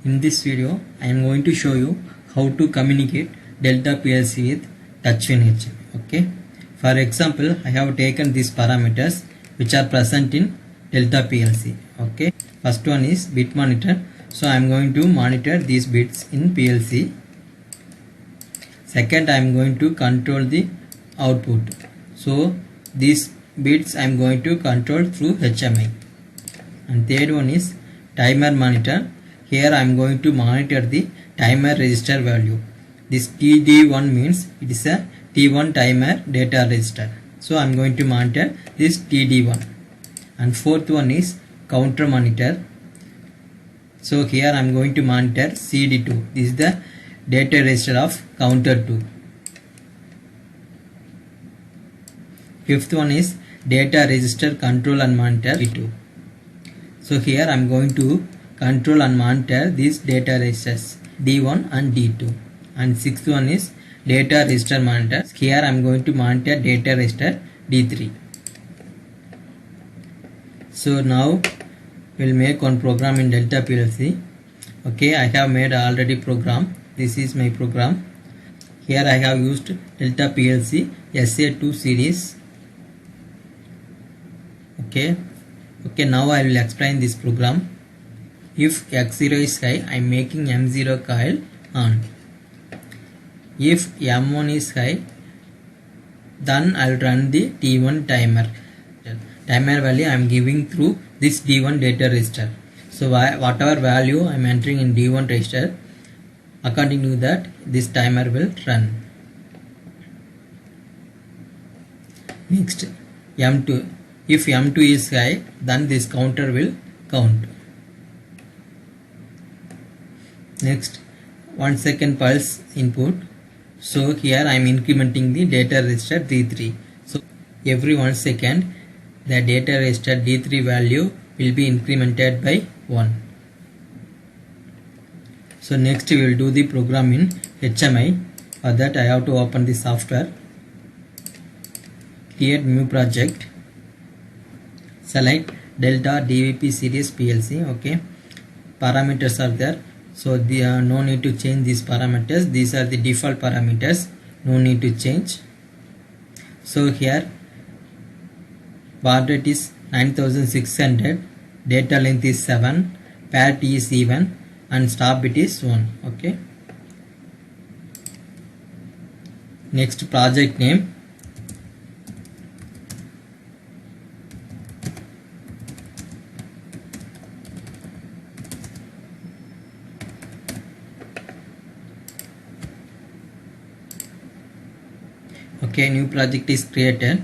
In this video, I am going to show you how to communicate Delta PLC with TouchWin HM. Okay. For example, I have taken these parameters which are present in Delta PLC. Okay. First one is bit monitor. So I am going to monitor these bits in PLC. Second, I am going to control the output. So these bits I am going to control through HMI. And third one is timer monitor. Here I am going to monitor the timer register value. This TD1 means it is a T1 timer data register. So I am going to monitor this TD1. And fourth one is counter monitor. So here I am going to monitor CD2. This is the data register of counter 2. Fifth one is data register control and monitor D2. So here I am going to control and monitor these data registers D1 and D2. And sixth one is data register monitor. Here I am going to monitor data register D3. So now we'll make one program in Delta PLC. Okay, I have made already program. This is my program. Here I have used Delta PLC SA2 series. Okay, now I will explain this program. If X0 is high, I am making M0 coil on. If M1 is high, then I will run the T1 timer. Timer value I am giving through this D1 data register. So whatever value I am entering in D1 register, according to that this timer will run. Next, M2. If M2 is high, then this counter will count. Next, 1 second pulse input. So here I am incrementing the data register D3. So every 1 second the data register D3 value will be incremented by 1. So next we will do the program in HMI. For that I have to open the software, create new project, select Delta DVP series PLC. Okay, parameters are there. So no need to change these parameters. These are the default parameters. No need to change. So here baud rate is 9600. Data length is 7. Parity is even. And stop bit is 1. Okay. Next, project name. Okay, new project is created.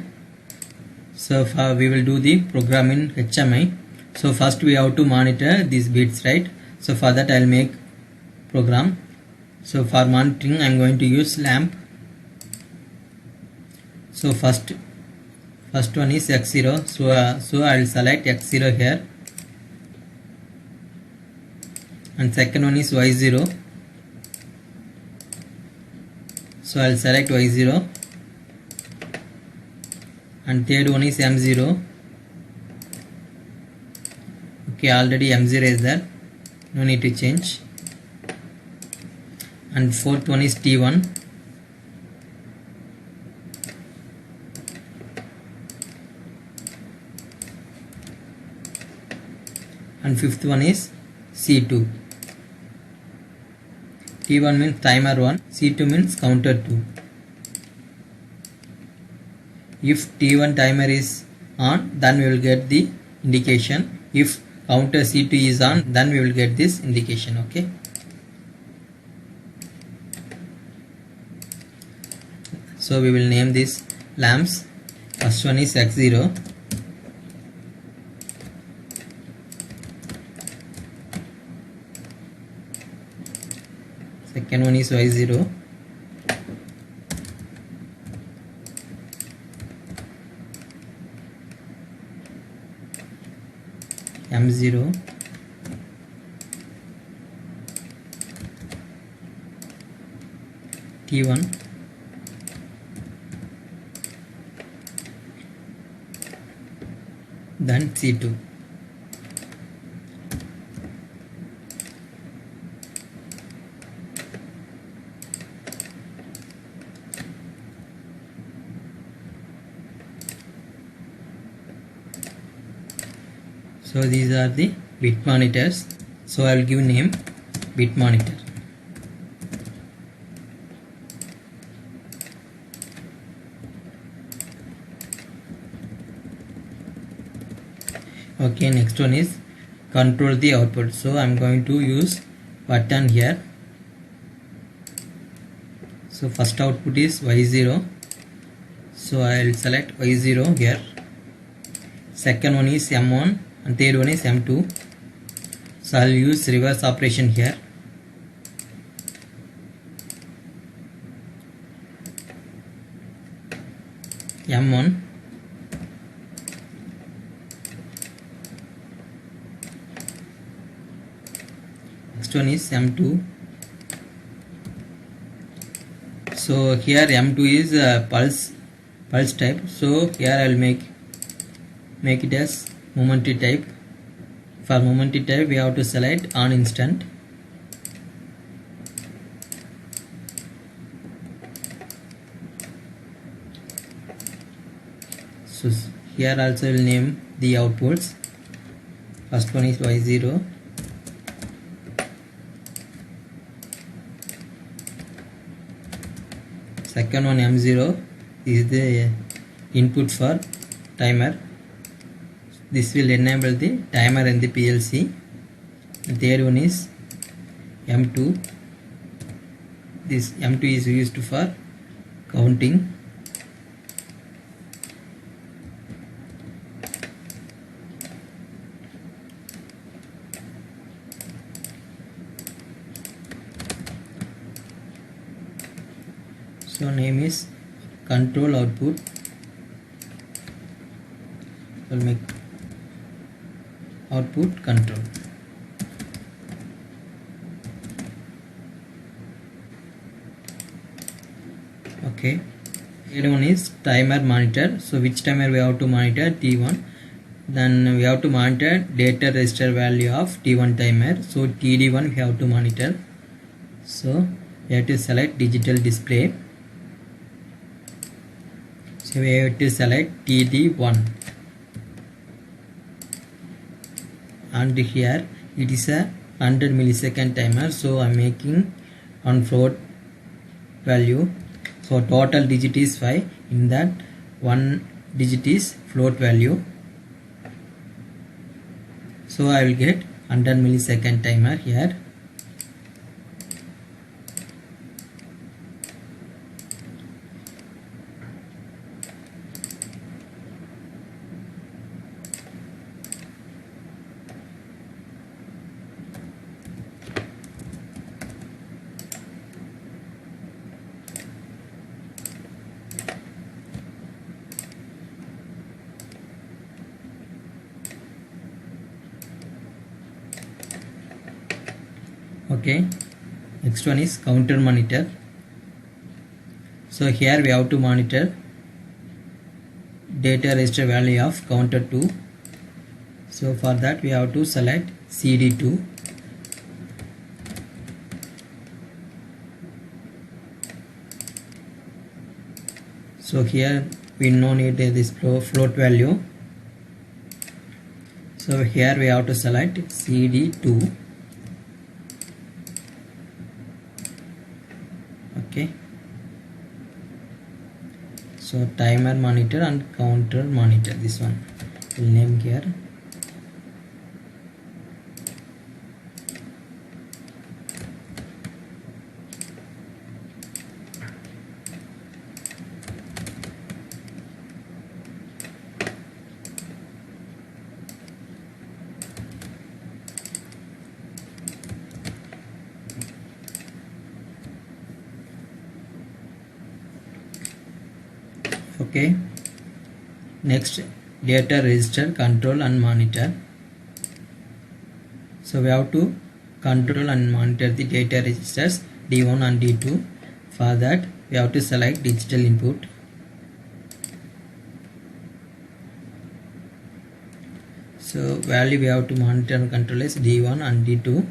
So we will do the program in HMI. So first we have to monitor these bits, right? So for that I will make program. So for monitoring I am going to use lamp. So first one is X0. So I will select X0 here. And second one is Y0. So I will select Y0. And third one is M0. Okay, already M0 is there, no need to change. And fourth one is T1. And fifth one is C2. T1 means timer 1, C2 means counter 2. If T1 timer is on, then we will get the indication. If counter C2 is on, then we will get this indication. Okay. So we will name these lamps. First one is X0. Second one is Y0. M0. T1. Then C2. So these are the bit monitors. So I will give name bit monitor. Okay, next one is control the output. So I'm going to use button here. So first output is Y0. So I will select Y0 here. Second one is M1 and third one is M2. So I will use reverse operation here. M1, next one is M2. So here M2 is pulse type. So here I will make it as momentary type. For momentary type we have to select on instant. So here also will name the outputs. First one is Y0. Second one M0 is the input for timer. This will enable the timer and the PLC. The third one is M2. This M2 is used for counting. So name is control output. We'll make output control. Okay. Third one is timer monitor. So which timer we have to monitor? T1. Then we have to monitor data register value of T1 timer. So TD1 we have to monitor. So we have to select digital display. So we have to select TD1, and here it is a 100 millisecond timer. So I am making on float value. So total digit is 5. In that, one digit is float value. So I will get 100 millisecond timer here. Okay, next one is counter monitor. So here we have to monitor data register value of counter 2. So for that we have to select CD2. So here we no need this float value. So here we have to select CD2. Okay. So timer monitor and counter monitor. This one will name here. Okay, next data register control and monitor. So we have to control and monitor the data registers D1 and D2. For that we have to select digital input. So value we have to monitor and control is D1 and D2.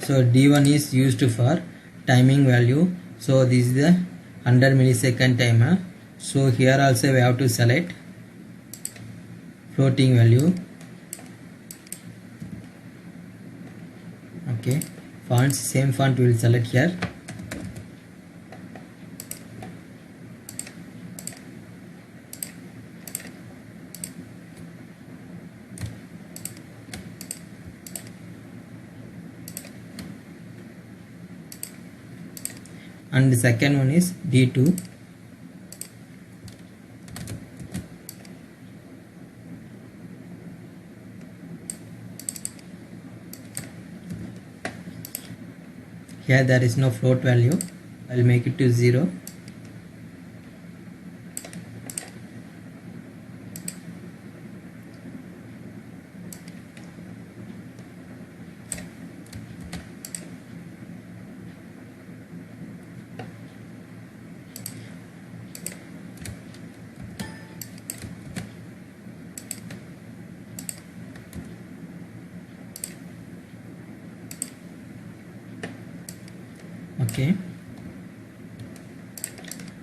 So D1 is used for timing value. So this is the 100 millisecond timer. So here also we have to select floating value. Okay, fonts, same font we will select here. And the second one is D2. Here there is no float value. I will make it to 0. Okay,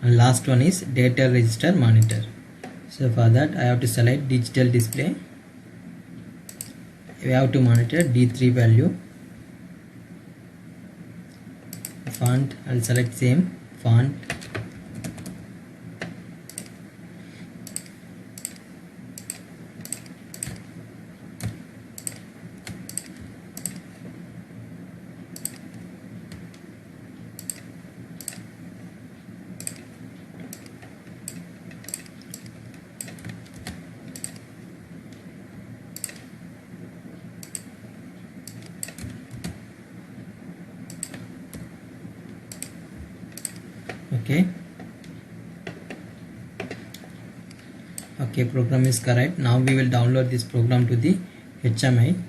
and last one is data register monitor. So for that I have to select digital display. We have to monitor D3 value. Font, I'll select same font. Okay, program is correct. Now we will download this program to the HMI.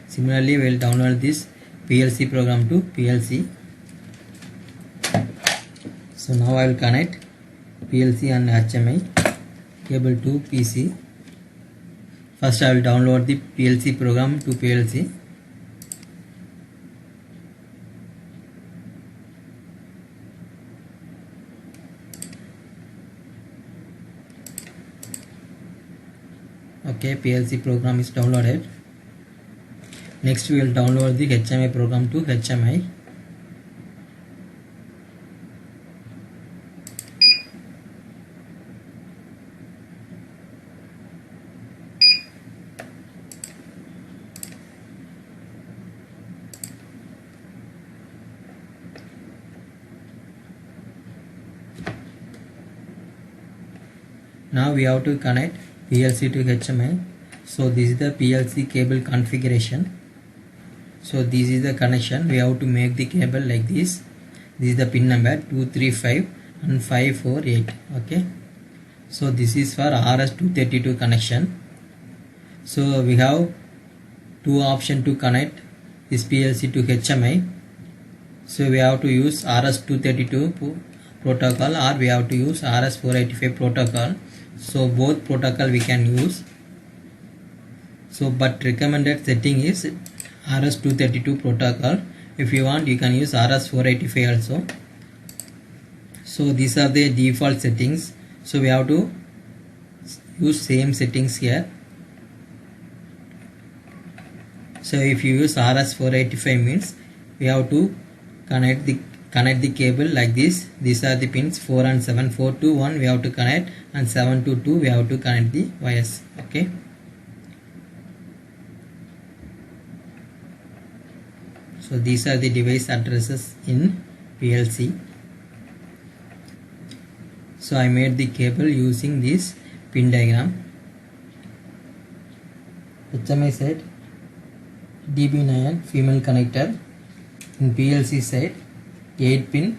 Similarly, we will download this PLC program to PLC. So now I will connect PLC and HMI cable to PC. First I will download the PLC program to PLC. Okay, PLC program is downloaded. Next we will download the HMI program to HMI. Now we have to connect PLC to HMI. So this is the PLC cable configuration. So this is the connection. We have to make the cable like this. This is the pin number 235 and 548. Okay. So this is for RS-232 connection. So we have two options to connect this PLC to HMI. So we have to use RS-232 protocol or we have to use RS-485 protocol. So both protocol we can use. So but recommended setting is RS-232 protocol. If you want, you can use RS-485 also. So these are the default settings. So we have to use same settings here. So if you use RS-485 means we have to connect the cable like this. These are the pins 4 and 7. 4 to 1 we have to connect and 7 to 2 we have to connect the wires. Okay. So these are the device addresses in PLC. So I made the cable using this pin diagram. HMI side DB9 female connector. In PLC side 8 pin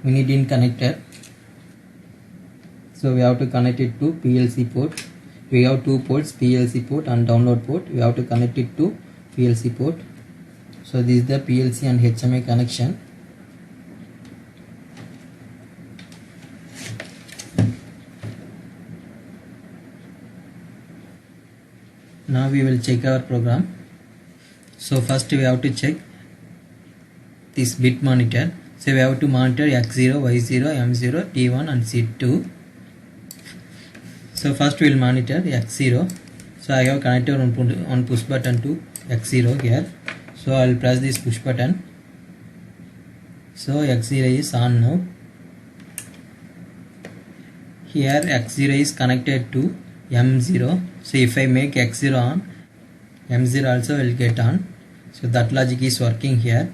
mini DIN connector. So we have to connect it to PLC port. We have two ports, PLC port and download port. We have to connect it to PLC port. So this is the PLC and HMI connection. Now we will check our program. So first we have to check this bit monitor. So we have to monitor X0, Y0, M0, T1 and C2. So first we will monitor X0. So I have connected one push button to X0 here. So I will press this push button. So X0 is on now. Here X0 is connected to M0. So if I make X0 on, M0 also will get on. So that logic is working here.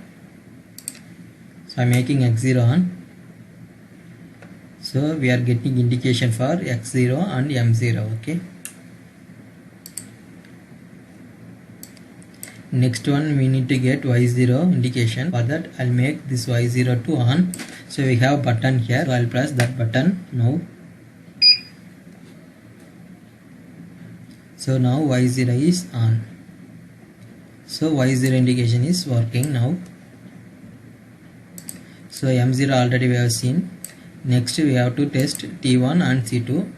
So I am making X0 on. So we are getting indication for X0 and M0. Okay. Next one we need to get Y0 indication. For that I'll make this Y0 to on. So we have button here. So I'll press that button now. So now Y0 is on. So Y0 indication is working now. So M0 already we have seen. Next we have to test T1 and C2.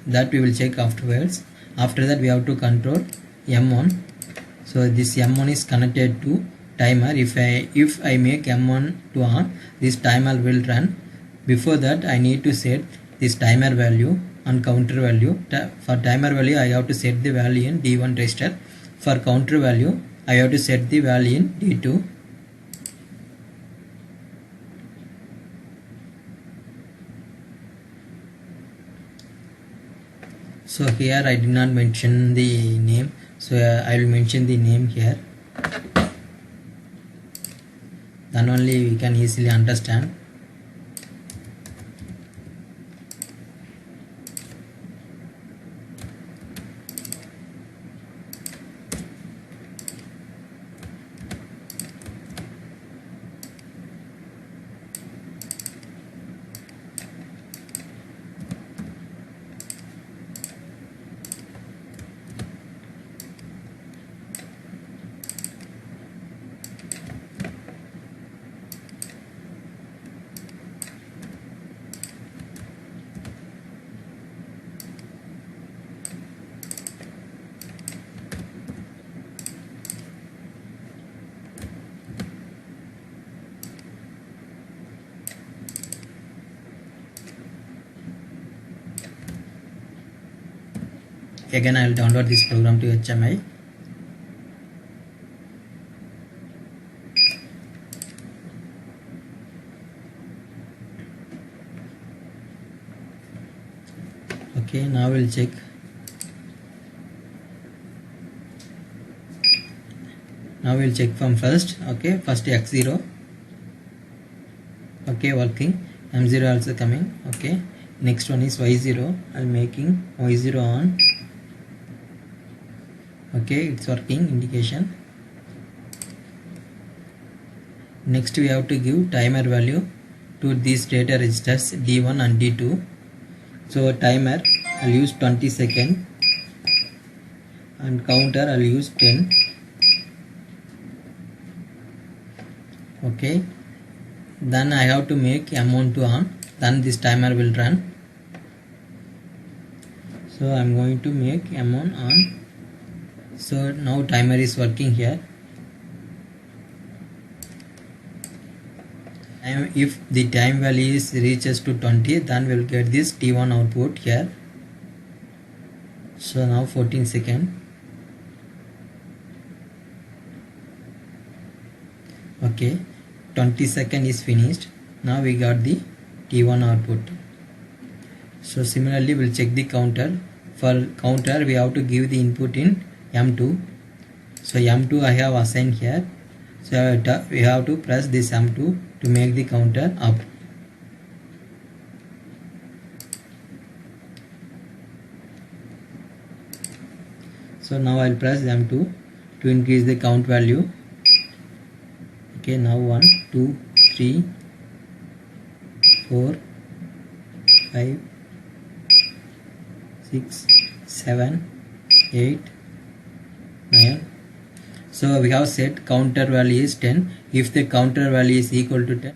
That we will check afterwards. After that we have to control M1. So this M1 is connected to timer. If I make M1 to on, this timer will run. Before that I need to set this timer value and counter value. For timer value I have to set the value in D1 register. For counter value I have to set the value in D2. So here I did not mention the name. So I will mention the name here. Then only we can easily understand. Again I will download this program to HMI. Okay, now we'll check. Now we'll check from first. Okay, first X0. Okay, working. M0 also coming. Okay, next one is Y0. I'm making Y0 on. Okay, it's working indication. Next we have to give timer value to these data registers D1 and D2. So timer I'll use 20 seconds and counter I'll use 10. Okay, then I have to make M1 to on, then this timer will run. So I'm going to make M1 on. So now timer is working here. And if the time value reaches to 20, then we'll get this T1 output here. So now 14 seconds. Okay, 20 seconds is finished. Now we got the T1 output. So similarly we'll check the counter. For counter we have to give the input in M2. So M2 I have assigned here. So we have to press this M2 to make the counter up. So now I'll press M2 to increase the count value. Okay, now 1, 2, 3, 4, 5, 6, 7, 8, 9. So we have set counter value is 10. If the counter value is equal to 10,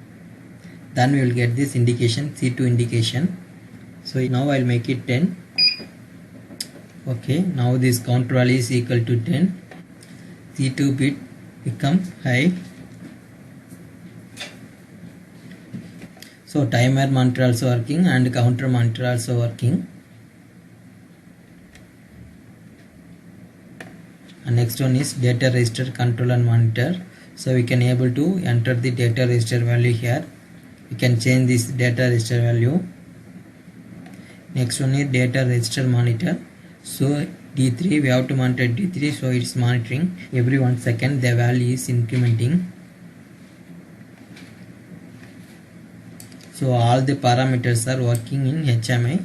then we will get this indication, C2 indication. So now I'll make it 10. Okay, now this counter value is equal to 10. C2 bit become high. So timer monitor also working and counter monitor also working. And next one is data register controller monitor. So we can able to enter the data register value here. We can change this data register value. Next one is data register monitor. So D3, we have to monitor D3, so it's monitoring every 1 second the value is incrementing. So all the parameters are working in HMI.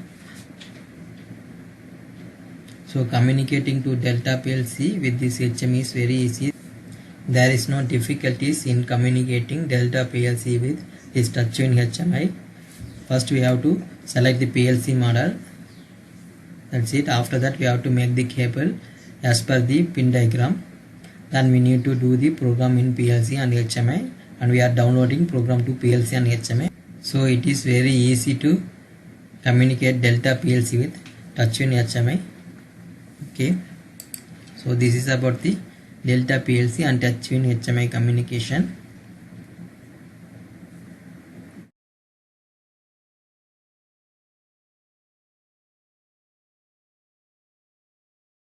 So communicating to Delta PLC with this HMI is very easy. There is no difficulties in communicating Delta PLC with this touchscreen HMI. First we have to select the PLC model. That's it. After that we have to make the cable as per the pin diagram. Then we need to do the program in PLC and HMI, and we are downloading program to PLC and HMI. So it is very easy to communicate Delta PLC with touchscreen HMI. Okay, so this is about the Delta PLC and touchscreen HMI communication.